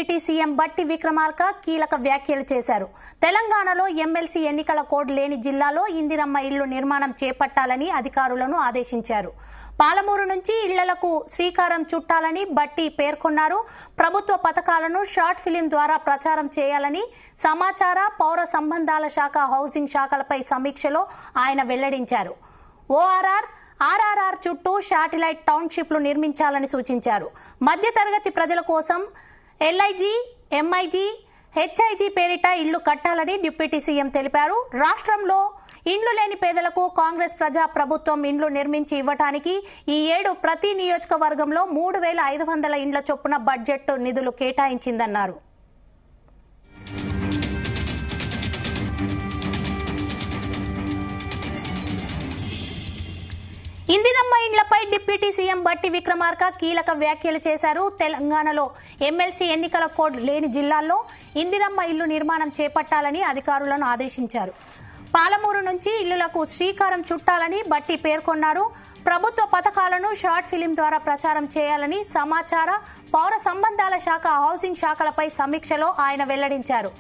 Deputy CM బట్టి విక్రమార్క కీలక వ్యాఖ్యలు చేశారు. తెలంగాణలో ఎమ్మెల్సీ ఎన్నికల కోడ్ లేని జిల్లాలో ఇందిరమ్మ ఇళ్లు నిర్మాణం చేపట్టాలని అధికారులను ఆదేశించారు. పాలమూరు నుంచి ఇళ్లకు శ్రీకారం చుట్టాలని బట్టి పేర్కొన్నారు. ప్రభుత్వ పథకాలను షార్ట్ ఫిలిం ద్వారా ప్రచారం చేయాలని సమాచార పౌర సంబంధాల శాఖ, హౌసింగ్ శాఖలపై సమీక్షలో ఆయన వెల్లడించారు. ఆర్ఆర్ఆర్ చుట్టూ శాటిలైట్ టౌన్షిప్లు నిర్మించాలని సూచించారు. మధ్యతరగతి ప్రజల కోసం ఎల్ఐజీ, ఎంఐజీ, హెచ్ఐజీ పేరిట ఇళ్లు కట్టాలని డిప్యూటీ సీఎం తెలిపారు. రాష్ట్రంలో ఇండ్లు లేని పేదలకు కాంగ్రెస్ ప్రజా ప్రభుత్వం ఇండ్లు నిర్మించి ఇవ్వడానికి ఈ ఏడు ప్రతి నియోజకవర్గంలో 3,500 ఇండ్ల చొప్పున బడ్జెట్ నిధులు కేటాయించిందన్నారు. ఇందిరమ్మ ఇండ్లపై డిప్యూటీ సీఎం బట్టి విక్రమార్క కీలక వ్యాఖ్యలు చేశారు. తెలంగాణలో ఎమ్మెల్సీ ఎన్నికల కోడ్ లేని జిల్లాల్లో ఇందిరమ్మ ఇల్లు నిర్మాణం చేపట్టాలని అధికారులను ఆదేశించారు. పాలమూరు నుంచి ఇళ్లకు శ్రీకారం చుట్టాలని బట్టి పేర్కొన్నారు. ప్రభుత్వ పథకాలను షార్ట్ ఫిలిం ద్వారా ప్రచారం చేయాలని సమాచార పౌర సంబంధాల శాఖ, హౌసింగ్ శాఖలపై సమీక్షలో ఆయన వెల్లడించారు.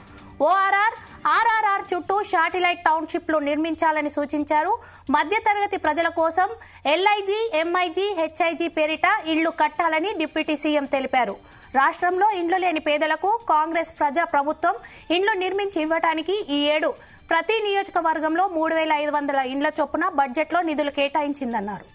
ఆర్ఆర్ఆర్ చుట్టూ శాటిలైట్ టౌన్షిప్లు నిర్మించాలని సూచించారు. మధ్యతరగతి ప్రజల కోసం ఎల్ఐజీ, ఎంఐజీ, హెచ్ఐజీ పేరిట ఇళ్లు కట్టాలని డిప్యూటీ సీఎం తెలిపారు. రాష్ట్రంలో ఇండ్లు లేని పేదలకు కాంగ్రెస్ ప్రజా ప్రభుత్వం ఇండ్లు నిర్మించి ఇవ్వడానికి ఈ ఏడు ప్రతి నియోజకవర్గంలో 3,500 ఇండ్ల చొప్పున బడ్జెట్లో నిధులు కేటాయించిందన్నారు.